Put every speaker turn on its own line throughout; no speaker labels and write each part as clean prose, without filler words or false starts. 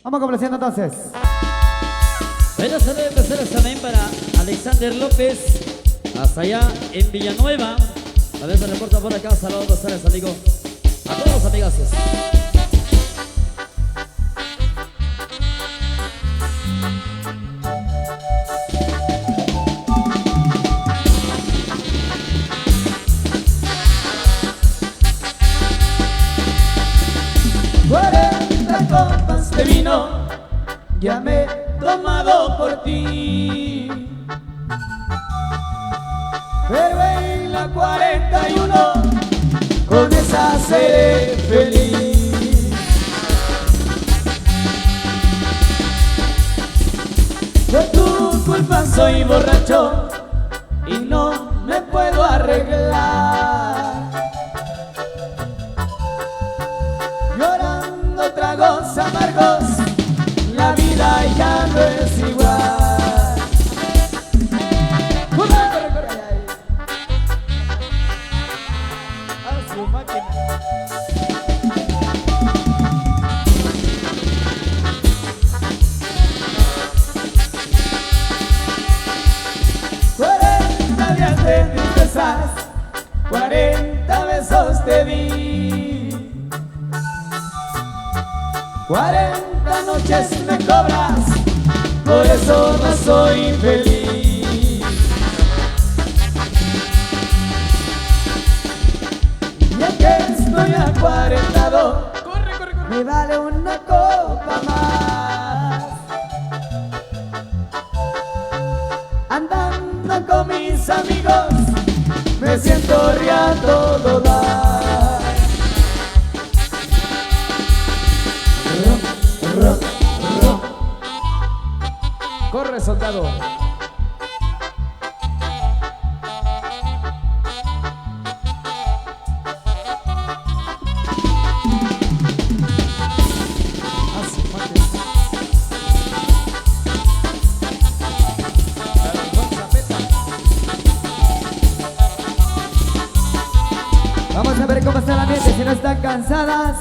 Vamos complaciendo entonces.
Buenas tardes, especiales también para Alexander López, hasta allá en Villanueva. A ver, se reporta por acá. Saludos, buenas tardes, amigo. A todos los amigazos.
Copas de vino ya me he tomado por ti, pero en la 41 con esa seré feliz. Por tu culpa soy borracho y no me puedo arreglar, llorando tragos amargos, la vida ya no es igual. Corre, corre, corre, ay. A su máquina. 40 días de tristezas, 40 besos te di, 40 noches me cobras, por eso no soy feliz. Ya que estoy acuarentado, me vale una copa más. Andando con mis amigos, me siento ria todo dar. Corre, soldado. Vamos a ver cómo está el ambiente, si no están cansadas.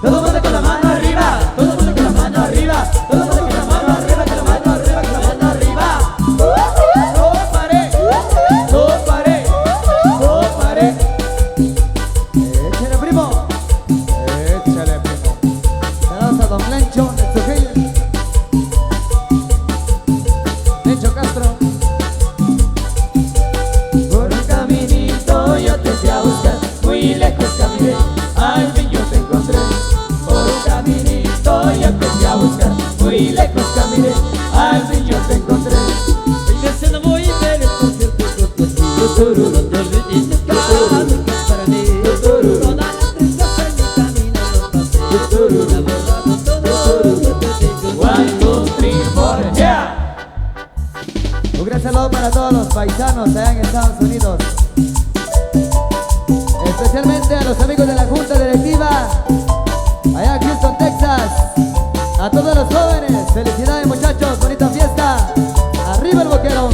Todo el mundo con la mano arriba, todo el mundo con la mano arriba, todo el mundo con la mano arriba, con la mano arriba, con la mano arriba. No pare, no pare, no pare. Échale, primo. Échale, primo. Saludos a don Lencho, Lencho Castro. Por un caminito yo te fui a buscar, muy lejos caminé, al fin yo te encontré. Yo te fui a buscar, muy lejos caminé, al fin yo te encontré.
Venga, no voy a ver el concierto contigo. No te olvides de cada vez que es para mí. Toda la tristeza en mi camino lo pasé. La verdad con todo lo que te digo.
1, 2, 3, 4, yeah. Un gran saludo para todos los paisanos allá en Estados Unidos, especialmente a los amigos de la Junta Directiva allá en Houston, Texas. A todos los jóvenes, felicidades muchachos, bonita fiesta. Arriba el boquero.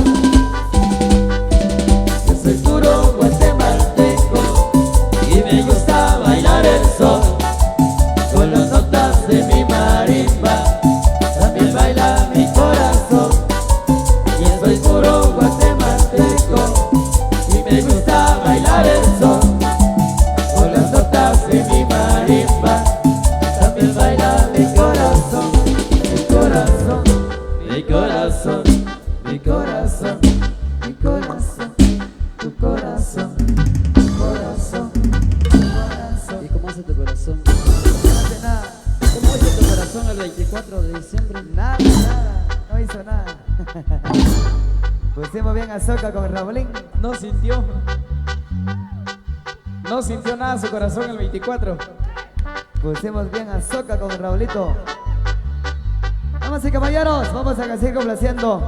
Yo soy puro guatemalteco y me gusta bailar el sol con las notas de mi marimba. También baila mi corazón. Yo soy puro guatemalteco y me gusta bailar el sol con las notas de mi marimba. También baila mi corazón, mi corazón, mi corazón, mi corazón, mi corazón, tu corazón, tu corazón, tu corazón.
¿Y cómo hace tu corazón?
No hace nada,
¿Cómo hace tu corazón el 24 de diciembre?
nada, nada, no hizo nada. Pusimos bien a Soca con Raulín.
No sintió nada su corazón el 24.
Pusimos bien a Soca con Raulito. Damas y caballeros, vamos a seguir complaciendo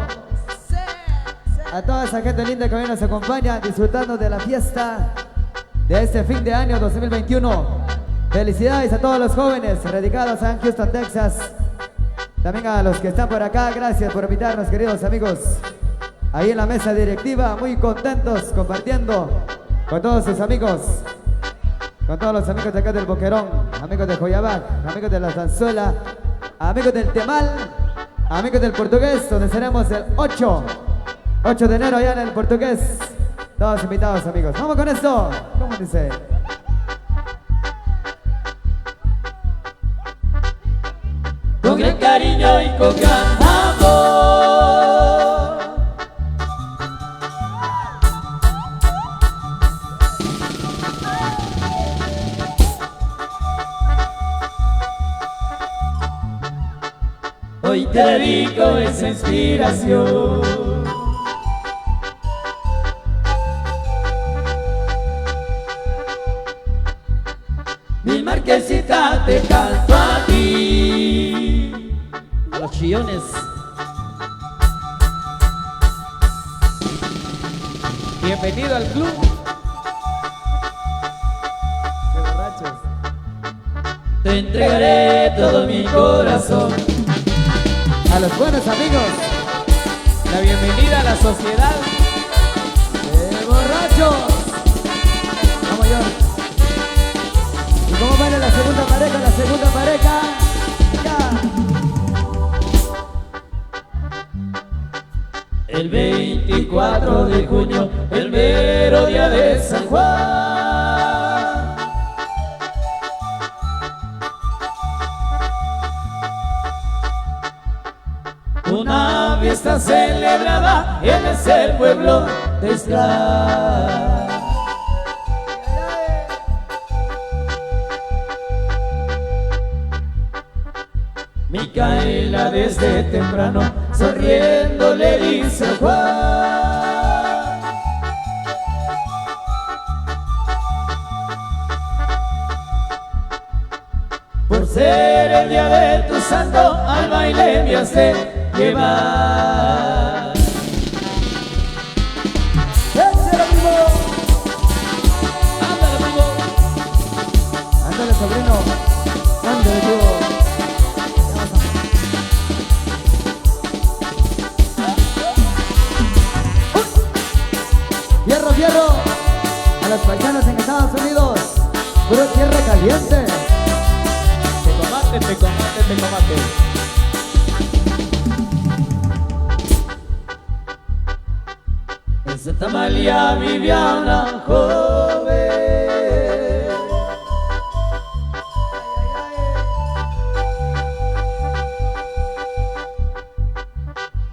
a toda esa gente linda que hoy nos acompaña, disfrutando de la fiesta de este fin de año 2021. Felicidades a todos los jóvenes radicados en Houston, Texas. También a los que están por acá, gracias por invitarnos, queridos amigos. Ahí en la mesa directiva, muy contentos compartiendo con todos sus amigos, con todos los amigos de acá del Boquerón.
amigos de Joyabac, amigos de la Zanzuela, amigos del Temal, amigos del Portugués, donde seremos el 8 de enero allá en el Portugués. Todos invitados, amigos. Vamos con esto. ¿Cómo dice?
Con gran cariño y con gran amor. Hoy te dedico esa inspiración. Mi marquesita te canto a ti.
A los chillones.
Bienvenido al club de borrachos.
Te entregaré todo mi corazón.
A los buenos amigos, la bienvenida a la sociedad de borrachos. Vamos, George. ¿Y cómo va la segunda pareja? La segunda pareja. Ya.
El 24 de junio, el mero día de San Juan. Una fiesta celebrada en ese pueblo de Esclar. Micaela desde temprano sonriendo le dice a Juan: por ser el día de tu santo al baile me has de llevar.
¡Échale, primo!
Ándale, primo.
Ándale, sobrino. Ándale, primo. Fierro, fierro. A los paisanos en Estados Unidos. Puro tierra caliente.
Te comate. En Santa María vivía una joven,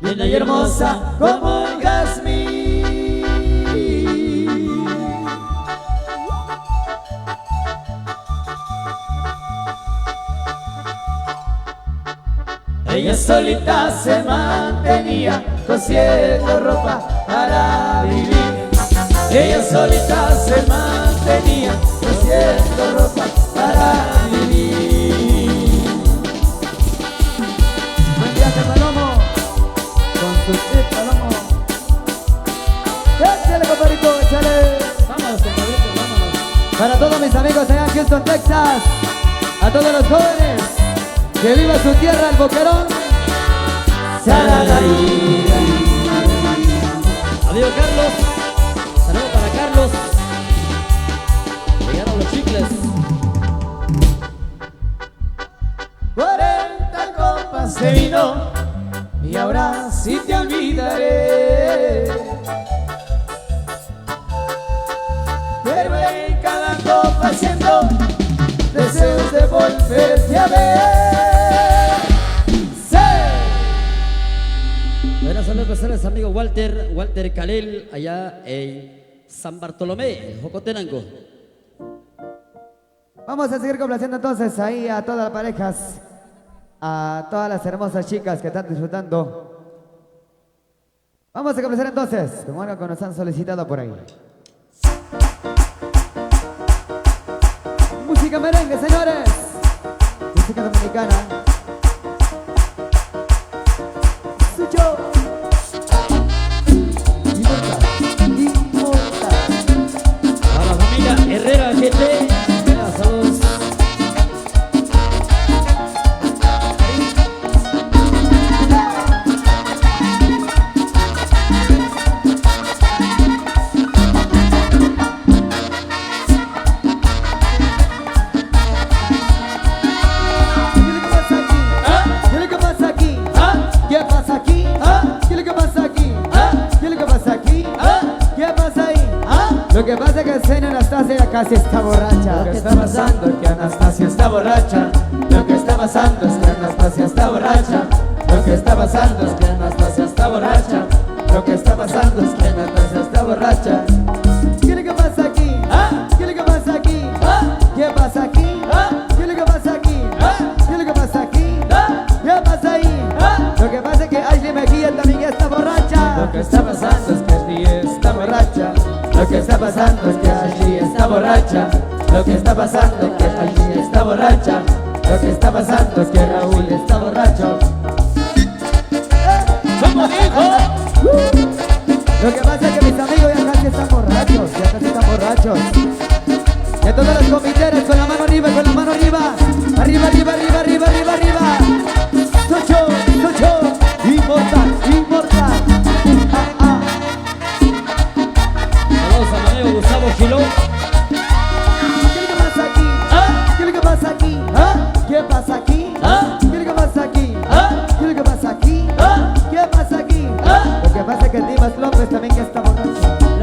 linda y hermosa como el jazmín. Ella solita se mantenía cosiendo ropa para vivir. Ella solita se mantenía cosiendo ropa para vivir.
Buen viaje, Palomo. Con su chip, Palomo. Échale, compadrito, échale.
Vámonos, compadrito, vámonos.
Para todos mis amigos allá en Houston, Texas. A todos los jóvenes. Que viva su tierra, el Boquerón.
Adiós, Carlos. Saludos para Carlos. Llegaron los chicles.
40 copas de vino y ahora sí te olvidaré. Pero en cada copa siento deseos de volverte a ver.
Buenas saludos especiales, amigo Walter Calel, allá en San Bartolomé, Jocotenango.
Vamos a seguir complaciendo entonces ahí a todas las parejas, a todas las hermosas chicas que están disfrutando. Vamos a complacer entonces con algo que nos han solicitado por ahí. Música merengue, señores. Música dominicana. Sucho. Inmortal.
A la familia Herrera GT, saludos.
pasa? Ya casi está borracha.
Lo que está pasando es que Anastasia está borracha. Lo que está pasando es que Anastasia está borracha. Lo que está pasando es que Anastasia está borracha. Lo que está pasando es que Anastasia está borracha.
¿Qué es lo que pasa aquí?
¿Ah?
¿Qué es lo que pasa aquí?
¿Ah?
¿Qué pasa aquí?
¿Ah?
¿Qué es lo que pasa aquí?
¿Ah?
¿Qué es lo que pasa aquí?
¿Ah?
¿Qué pasa ahí?
¿Ah?
Lo que pasa es que Ashley Mejía también está borracha.
Lo que está pasando es que Ashley está borracha. Lo que está pasando es que Ashley está borracha. Lo que está pasando es que Ashley está borracha. Lo que está pasando es que Raúl está borracho. ¿Cómo dijo?
Lo que pasa es que mis amigos ya casi están borrachos. Ya casi están borrachos. Ya todas las comiteras con la mano arriba, con la mano arriba. Arriba, arriba, arriba, arriba, arriba, arriba. Socho, socho. Inmortal, inmortal.
Saludos a mi amigo Gustavo Chilón.
¿Qué es lo que pasa aquí?
¿Ah?
¿Qué es lo que pasa aquí?
¿Ah?
¿Qué pasa aquí?
¿Ah?
¿Qué es lo que pasa aquí?
¿Ah?
¿Qué es lo que pasa aquí?
¿Ah?
¿Qué pasa aquí?
¿Ah?
Lo que pasa es que Dimas López también ya está borracho.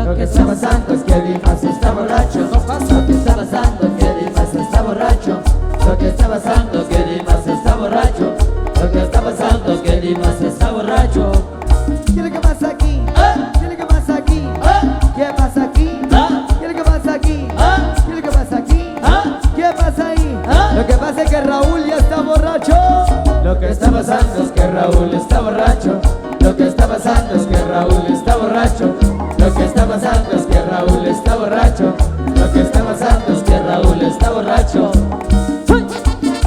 Lo que está pasando es que Dimas está borracho. No pasa. Lo que está pasando es que Dimas está borracho. Lo que está pasando es que Dimas está borracho. Lo que está pasando es que Dimas está borracho.
¿Qué es lo que pasa aquí?
¿Ah?
¿Qué es lo que pasa aquí?
¿Ah?
¿Qué pasa aquí?
¿Ah?
¿Qué es lo que pasa aquí?
¿Ah?
¿Qué es lo que pasa aquí?
¿Ah?
¿Qué pasa ahí?
¿Ah?
Lo que pasa es que Raúl ya está borracho.
Lo que está pasando es que Raúl está borracho. Lo que está pasando es que Raúl está borracho. Lo que está pasando es que Raúl está borracho. Lo que está pasando es que Raúl está borracho.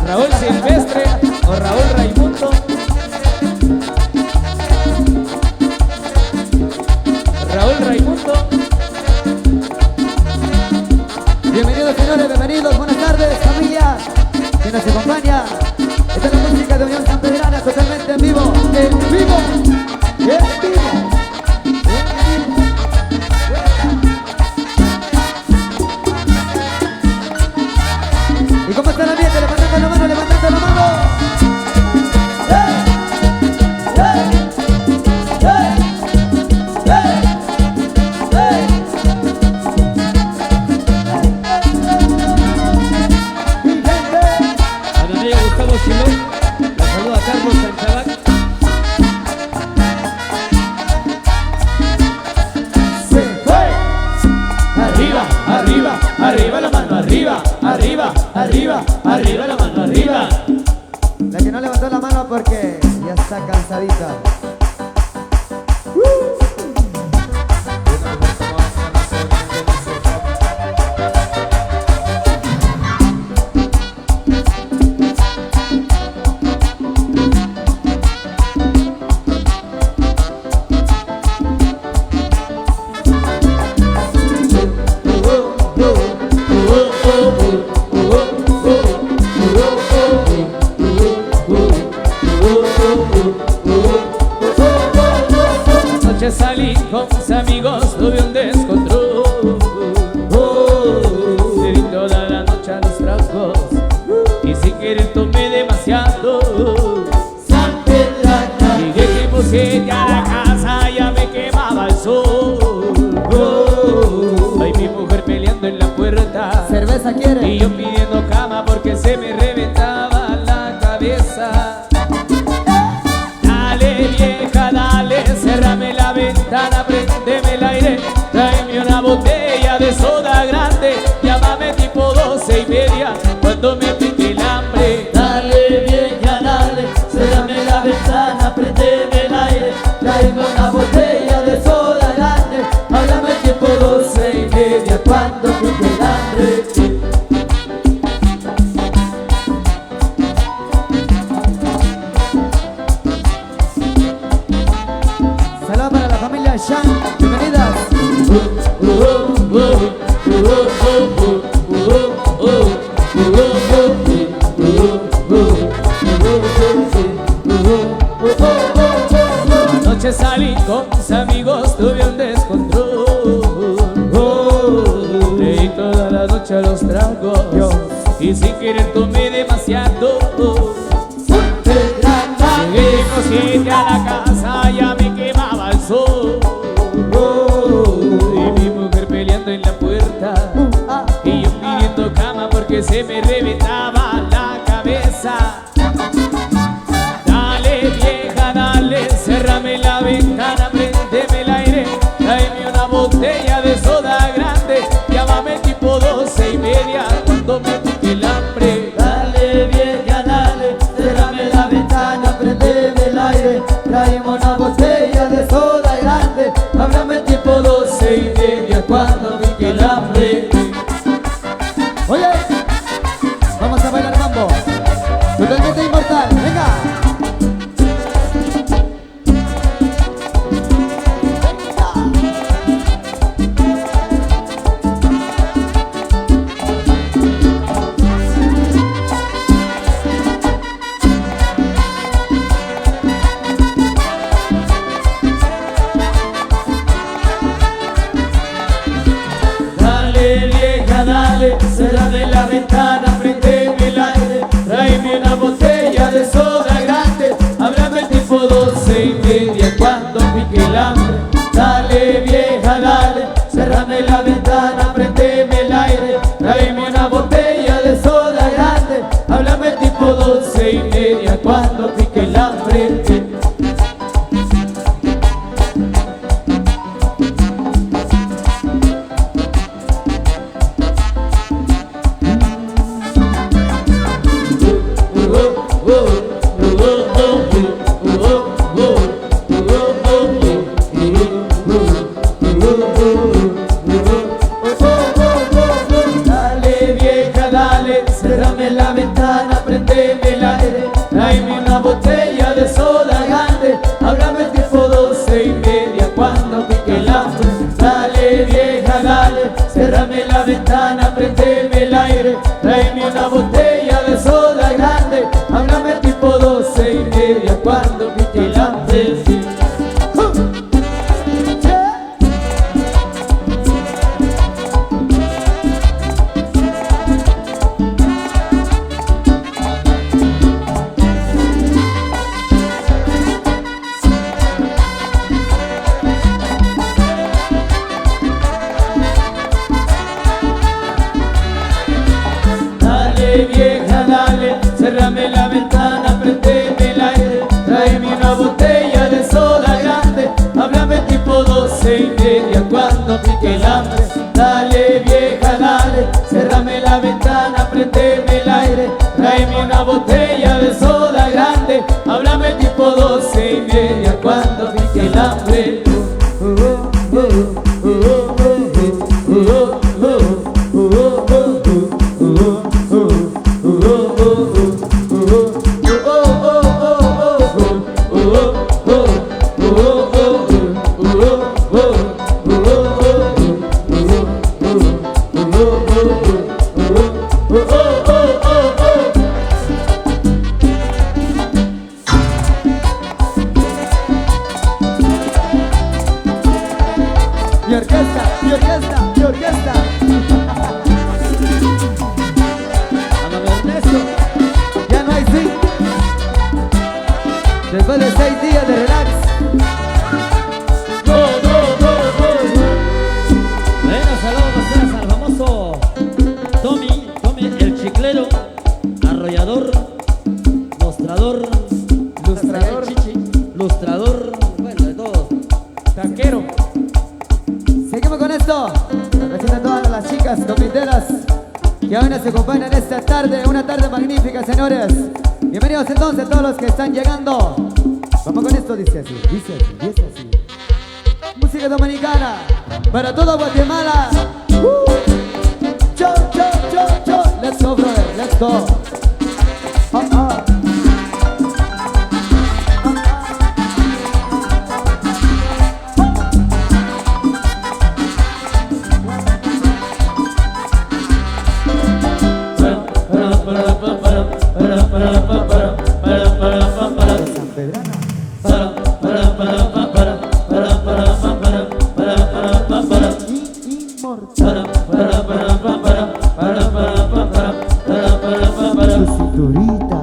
Raúl Silvestre o Raúl Raimundo. Raúl Raimundo.
Bienvenidos señores, bienvenidos, buenas tardes familia que nos acompaña. Esta es la música de Unión Sanpedrana totalmente en vivo, en vivo, en vivo. ¿Y cómo está el ambiente? Levantando la mano, levantando la mano.
A mi amigo Gustavo Chilón. Le saluda a Carlos Sanchabac.
Se fue.
Arriba, arriba, arriba la mano, arriba, arriba, arriba, arriba la mano, arriba.
La que no levantó la mano porque ya está cansadita.
Anoche salí con mis amigos, tuve un descontrol. Le di toda la noche a los tragos y sin querer tomé demasiado. Llegué tipo 7 a la casa, ya me quemaba el sol. Ay, mi mujer peleando en la puerta
¿Cerveza quiere?
y yo pidiendo cama porque se me reventaba la cabeza. Dale vieja, dale, cérrame la ventana, préndeme el aire, tráeme una botella de soda grande, llámame tipo 12:30 cuando me pique el hambre.
Dale vieja, dale, cérrame la ventana, prendeme el aire, traigo una botella de soda grande, háblame tiempo 12:30 cuando pique el hambre.
Saludos para la familia Shan, bienvenidas.
Anoche salí con mis amigos, tuve un descontrol. Le di toda la noche a los tragos y sin querer tomé demasiado. Llegué tipo 7 a la casa, ya me quemaba el sol. Y mi mujer peleando en la puerta
cuando pique el hambre. Dale vieja, dale, cerrame la ventana, prendeme el aire, tráeme una botella de soda grande, háblame tipo 12:30 cuando pique el hambre. Dale vieja, dale, cerrame la ventana, prendeme el aire, tráeme una botella de soda grande, háblame tipo 12:30 cuando pique el hambre. Dale vieja, dale, cerrame la ventana, prendeme el aire, tráeme una botella de soda grande, háblame tipo 12:30 cuando pique el hambre. Dale vieja, dale, cerrame la ventana, prendeme el aire, tráeme una botella de soda grande, háblame tipo 12:30 cuando pique el hambre.
Mi orquesta, mi orquesta, mi orquesta.
Ándame, Ernesto.
Ya no hay sí. Después de 6 días de relax.
Bueno, saludos al famoso Tommy el chiclero, arrollador, mostrador,
Lustrador.
chichi, lustrador, bueno, de todo.
Taquero. Seguimos con esto. Representa a todas las chicas comiteras que aún nos acompañan esta tarde. Una tarde magnífica, señores. Bienvenidos entonces a todos los que están llegando. Vamos con esto, dice así, dice así, dice así. Música dominicana para toda Guatemala. Cho, cho, cho, cho. Let's go, brother, let's go. San Pedrana. Inmortal. Su cinturita.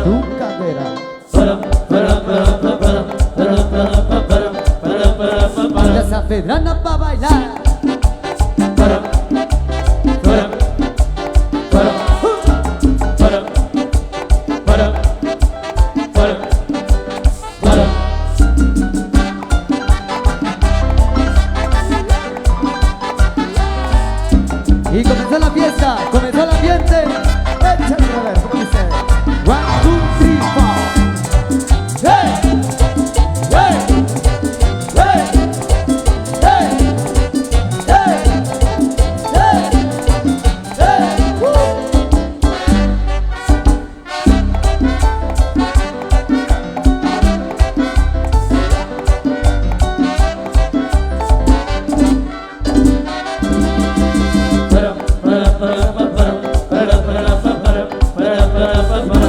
Nunca verás. La San Pedrana pa' bailar. Y comenzó la fiesta, comenzó el ambiente. Échale a ver, ¿cómo dice? 1, 2, 3, 4. ¡Hey! ¡Hey! ¡Hey! ¡Hey! ¡Hey! ¡Hey! ¡Hey!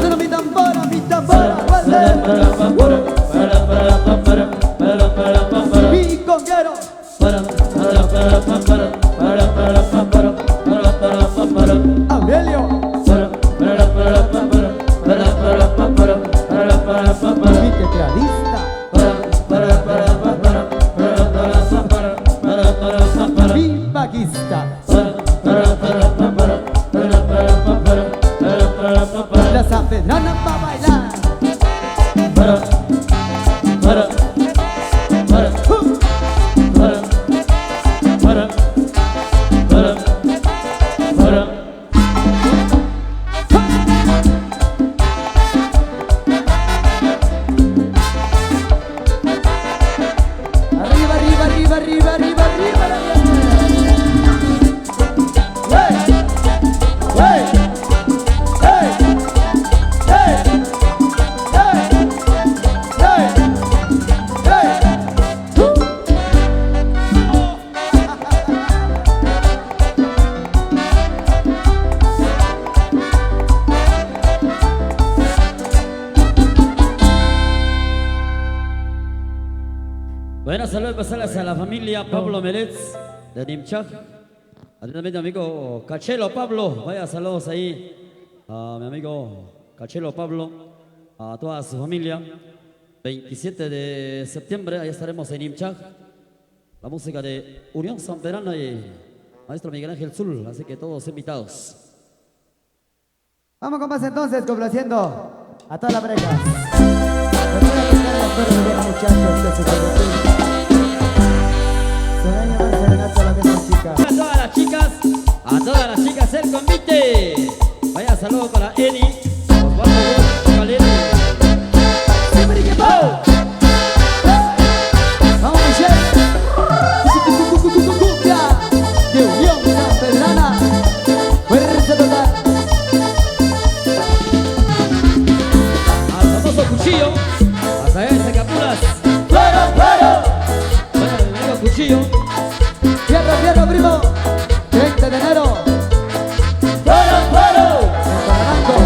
Pero mi tambora, mi conguero. Aurelio. Mi tecladista. Mi vaguista. Pedrana pa' bailar.
Para, para, para, para, para, para.
Arriba, arriba, arriba, arriba, arriba, arriba.
Hey, hey, hey, hey, hey, hey, hey.
Buenas saludos especiales a la familia Pablo Meretz de Nimchaj. Atentamente mi amigo Cachelo Pablo. Vaya saludos ahí a mi amigo Cachelo Pablo, a toda su familia. 27 de septiembre, ahí estaremos en Nimchaj. La música de Unión San Pedrana y Maestro Miguel Ángel Zul, así que todos invitados.
Vamos con más entonces, complaciendo a toda la pareja. Les voy a tocar los perros de los muchachos que se conocen. Se va a llamar serenata a la misma chica.
A todas las chicas el convite. Vaya saludo para Eni, Osvaldo Valero.
¡Siempre que va! ¡Vamos, Michelle! ¡Cumbia! De Unión San Pedrana. ¡Fuerza total!
Al famoso cuchillo, a saber de Capulas.
Para, para.
Bueno, mi amigo cuchillo.
¡Fierro, fierro, primo! 30 de enero.
Para, para.
En Pararango.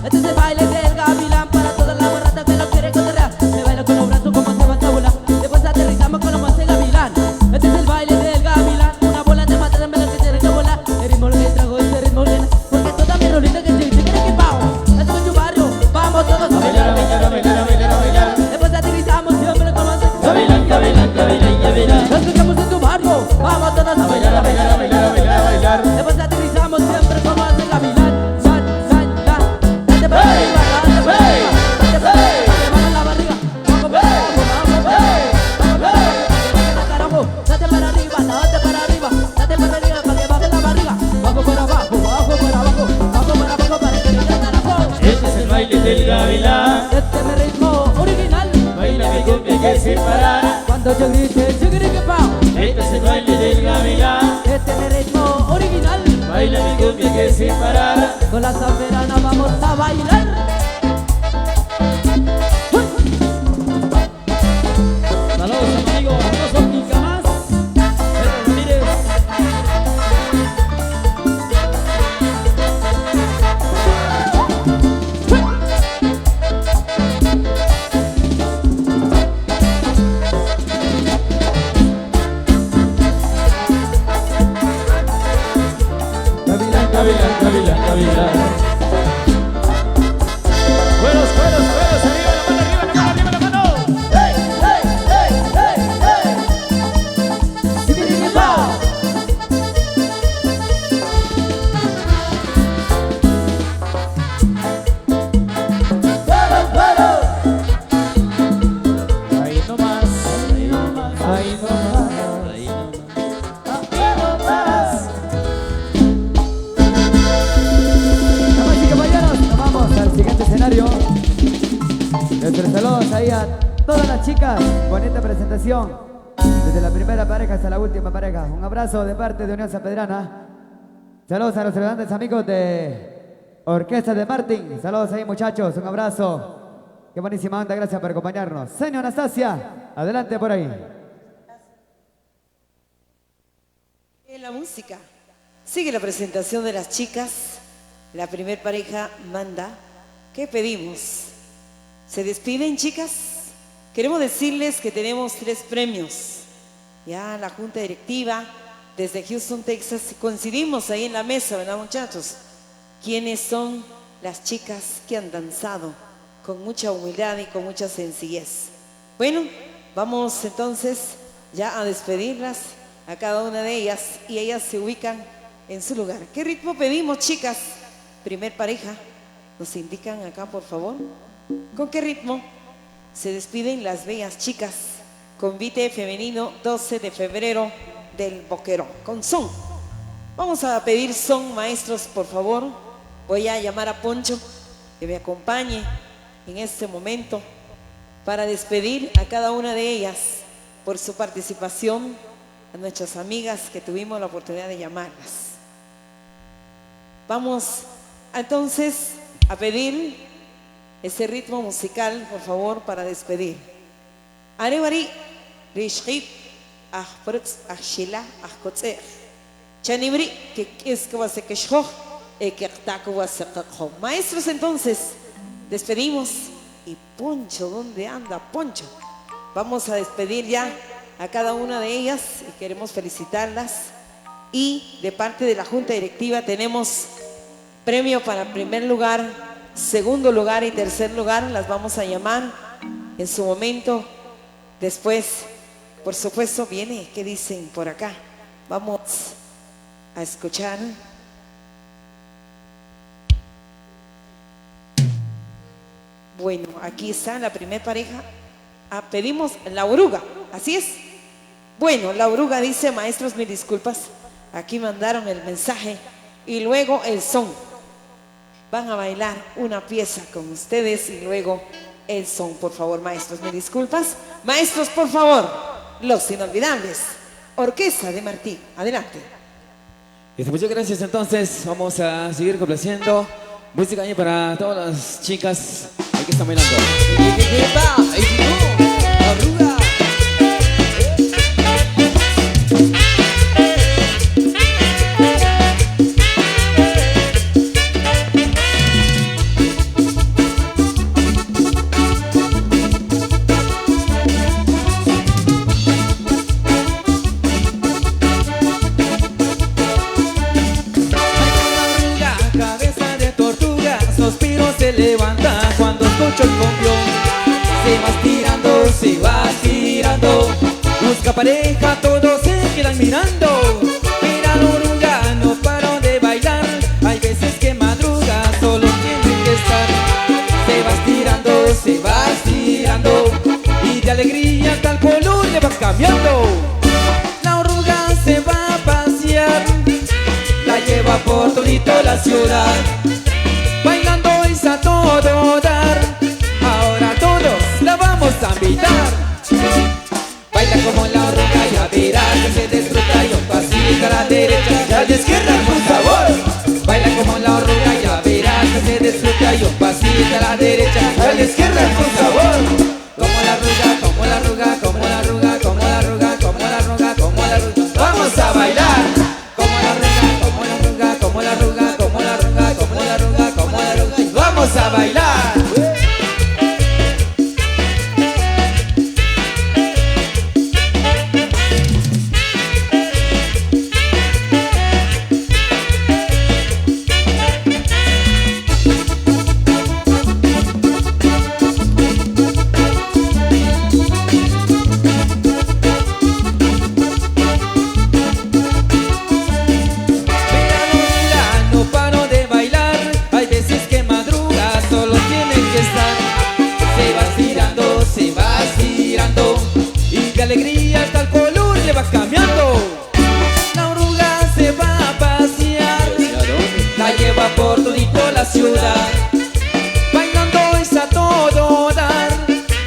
Este es el baile del gavilán para toda la borrata que lo quiere cotorrear. Me baila con los brazos como se va a volar. Después aterrizamos con los más de gavilán. Este es el baile del gavilán. Una bola de mata también lo que tiene que volar. El ritmo lo que trago es el ritmo llena. Porque toda mi rolita que se quiere que pao. Esto es tu barrio, vamos todos a bailar.
A bailar, a bailar, a bailar, a bailar.
Después aterrizamos siempre como se
Gavilán, gavilán, gavilán, gavilán.
Nos escuchamos en tu barrio, vamos todos a
A bailar, a bailar, a bailar, a bailar, a bailar.
Después aterrizamos siempre como hace gavilán. San, san, san. Date para
Hey,
arriba, date para
hey,
arriba. Date para
hey.
arriba, date para la barriga. Vamos para abajo, vamos para abajo. Carajo, date para arriba, date para arriba. Date para arriba para que baje la barriga. Vamos para abajo, vamos para abajo. Vamos para abajo para que venga el carajo.
Este es el baile del gavilán.
Este es mi ritmo original.
Baila mi cumbia que sin parar.
Cuando yo grite, chiquirique pao.
Este es el baile del gavilán.
Este es mi ritmo original.
Baila mi cumbia que sin parar.
Con la sanferana vamos a bailar.
Saludos a mi amigo Rosso Quincamás, Pedro Ramírez.
Gavilán,
Gavilán, gavilán, gavilán. Buenos, buenos, buenos. Arriba la mano, arriba la mano, arriba la mano. Hey, hey, hey, hey, hey.
Chiquirique pao.
Para, para.
Ahí nomás, ahí nomás, ahí nomás.
Ahí nomás.
Damas y caballeros, nos vamos al siguiente escenario. Nuestros saludos ahí a todas las chicas. Bonita presentación. Desde la primera pareja hasta la última pareja. Un abrazo de parte de Unión San Pedrana. Saludos a los grandes amigos de Orquesta de Martín. Saludos ahí, muchachos. Un abrazo. Qué buenísima onda. Gracias por acompañarnos. Señor Anastasia, adelante por ahí.
En la música sigue la presentación de las chicas. La primer pareja manda. ¿Qué pedimos? ¿Se despiden, chicas? Queremos decirles que tenemos 3 premios. Ya la junta directiva desde Houston, Texas, coincidimos ahí en la mesa, ¿verdad, muchachos? ¿Quiénes son las chicas que han danzado con mucha humildad y con mucha sencillez? Bueno, vamos entonces ya a despedirlas a cada una de ellas y ellas se ubican en su lugar. ¿Qué ritmo pedimos, chicas? primer pareja, nos indican acá, por favor, ¿con qué ritmo se despiden las bellas chicas? Convite femenino 12 de febrero del Boquerón, con son. Vamos a pedir son, maestros, por favor. Voy a llamar a Poncho que me acompañe en este momento para despedir a cada una de ellas por su participación, a nuestras amigas que tuvimos la oportunidad de llamarlas. Vamos entonces a pedir ese ritmo musical, por favor, para despedir. Arevari, Rishit, Ahprutz, Ahshila, Ahkotzer. Chanibri, que es que va a ser que shoj, que va a ser que. Maestros, entonces, despedimos. Y Poncho, ¿dónde anda Poncho? Vamos a despedir ya a cada una de ellas y queremos felicitarlas. Y de parte de la Junta Directiva tenemos premio para primer lugar, segundo lugar y tercer lugar. Las vamos a llamar en su momento. Después, por supuesto, viene, ¿qué dicen por acá? Vamos a escuchar. Bueno, aquí está la primer pareja. Pedimos la oruga, así es. Bueno, la oruga dice, maestros, mil disculpas. Aquí mandaron el mensaje y luego el son. Van a bailar una pieza con ustedes y luego el son, por favor, maestros, mil disculpas. Maestros, por favor, los inolvidables. Orquesta de Martín, adelante.
Muchas gracias, entonces vamos a seguir complaciendo música ahí para todas las chicas que están bailando.
Se va tirando, busca pareja, todos se quedan mirando. Mira la oruga, no paro de bailar. Hay veces que madruga, solo tiene que estar. Se va tirando, y de alegría tal color le va cambiando. La oruga se va a pasear, la lleva por todito la ciudad, bailando es a todo dar. Ahora todos la vamos a invitar. Baila como la oruga, ya verás que se disfruta. Y un pasito a la derecha y a la izquierda con sabor. Baila como la oruga, ya verás que se disfruta. Y un pasito a la derecha y a la izquierda con sabor. Como la oruga, como la oruga, como la oruga, como la oruga, como la oruga, como la oruga. Vamos a bailar. Como la oruga, como la oruga, como la oruga, como la oruga, como la oruga, como la oruga. Vamos a bailar. Alegría hasta el color le va cambiando. La oruga se va a pasear, la lleva por todito la ciudad, bailando es a todo dar.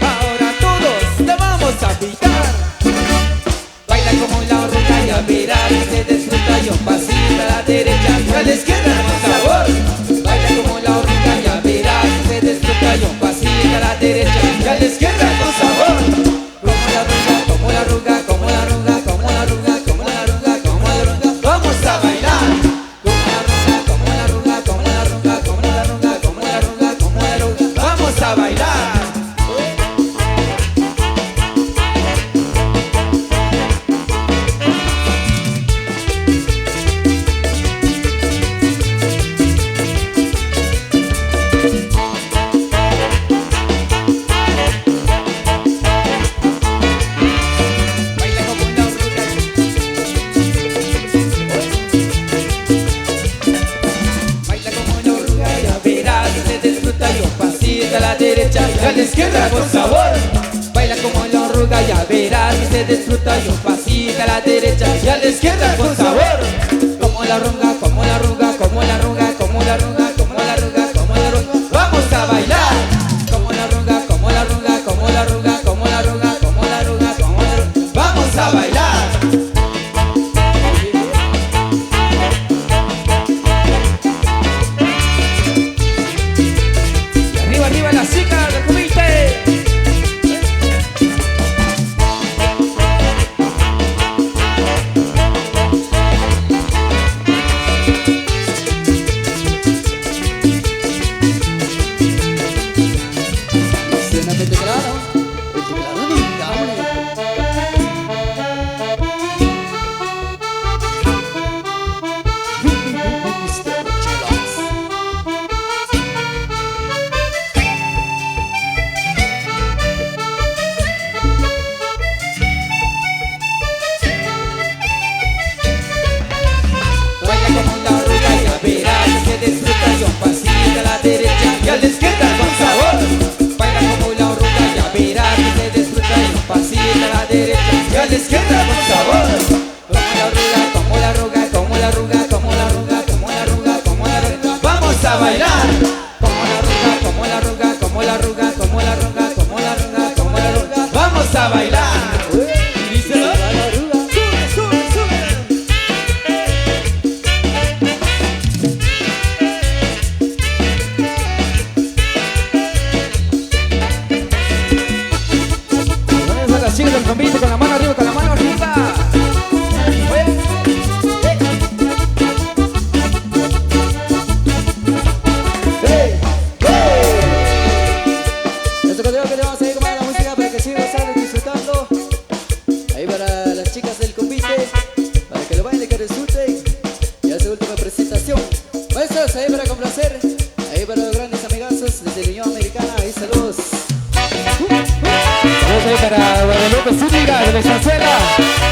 Ahora todos la vamos a pitar. Baila como la oruga, ya verás que se disfruta. Y un pasito a la derecha y a la izquierda con sabor. Baila como la oruga, ya verás que se disfruta. Y un pasito a la derecha y a la izquierda con sabor. Como la oruga, como la oruga, como la oruga, como la oruga, como la oruga, vamos a bailar. Como la oruga, como la oruga, como la oruga, como la oruga, como
y a la izquierda con sabor. Baila como la arruga, ya verás que se disfruta. Y un pasito a la derecha y a la izquierda con sabor. Como la arruga, como la arruga, como la arruga, como la arruga, como la arruga, como la arruga. Vamos a bailar. Como la arruga, como la arruga, como la arruga, como la arruga, como la arruga, como la arruga. Vamos a bailar. Y arriba, arriba las chicas del comité. Y a la izquierda con sabor. Baila como la oruga, ya verás que se disfruta. Y un pasito a la derecha y a la izquierda con sabor. Como la arruga, como la arruga, como la arruga, como la arruga, como la arruga, como la arruga. Vamos a bailar. Como la arruga, como la arruga, como la arruga, como la arruga, como la arruga, como la arruga. Vamos a bailar. Y díselo. Sube, sube. Las chicas del convite con la mano arriba, con la mano arriba. Nuestro contenido que le vamos a ir con la música para que sigan disfrutando. Ahí para las chicas del convite, para que lo bailen, que disfruten. Y a su última presentación. Maestros, ahí para complacer. Ahí para los grandes amigazos desde la Unión Americana. Ahí saludos. Saludos ahí para Guadalupe Zúñiga de Venezuela.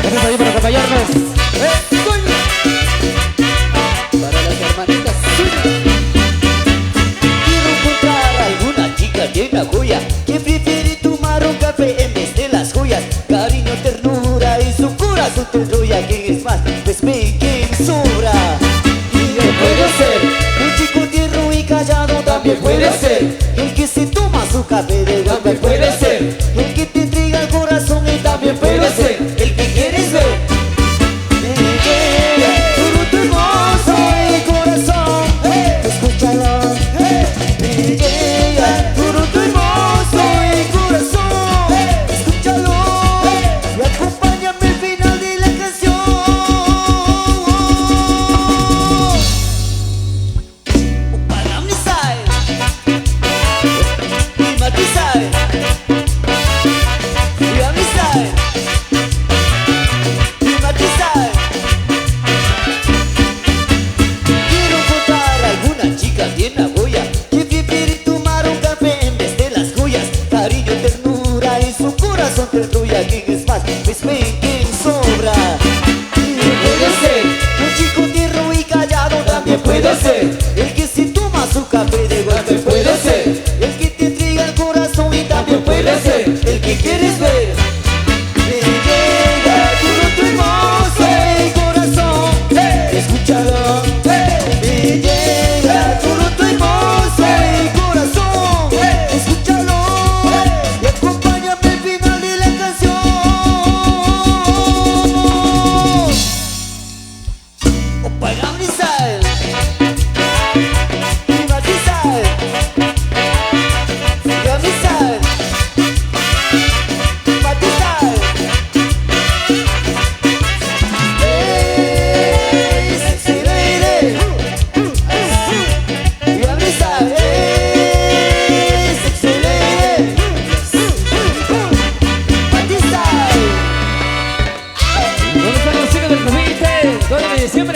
Gracias ahí por acompañarnos. Para las hermanitas Zúñiga.
Quiero encontrar alguna chica de una joya que prefiere tomar un café en vez de las joyas. Cariño, ternura y su corazón te enrolla. ¿Quién es más? Pues me quien sobra. Y puede ser un chico tierno y callado, también puede ser el que se toma su café de golpe, puede ser el que te entrega el corazón y también puede ser el que quieres ver. Todo tu hermoso y corazón, escúchalo. Me llega todo tu hermoso y corazón, escúchalo. Y acompáñame al final de la canción. Para mí y matizar. Y a mí y matizar. Quiero encontrar alguna chica bien la joya que prefiere tomar un café en vez de las joyas. Cariño, ternura y su corazón te enrolla. ¿Quién es más? Pues ven quien sobra. Puede ser un chico tierno y callado, también puede ser el que se toma su café de golpe, puede ser el que te entrega el corazón y también puede ser el que quieres ver. Me llega todo tu hermoso y corazón, escúchalo. Me llega todo tu hermoso y corazón, escúchalo. Y acompáñame al final de la canción. Para brisar y matizar. Y avisar y matizar. Sexy lady. Y avisar. Sexy lady. Matizar.
¿Dónde están los chicos del comité? 2 de diciembre.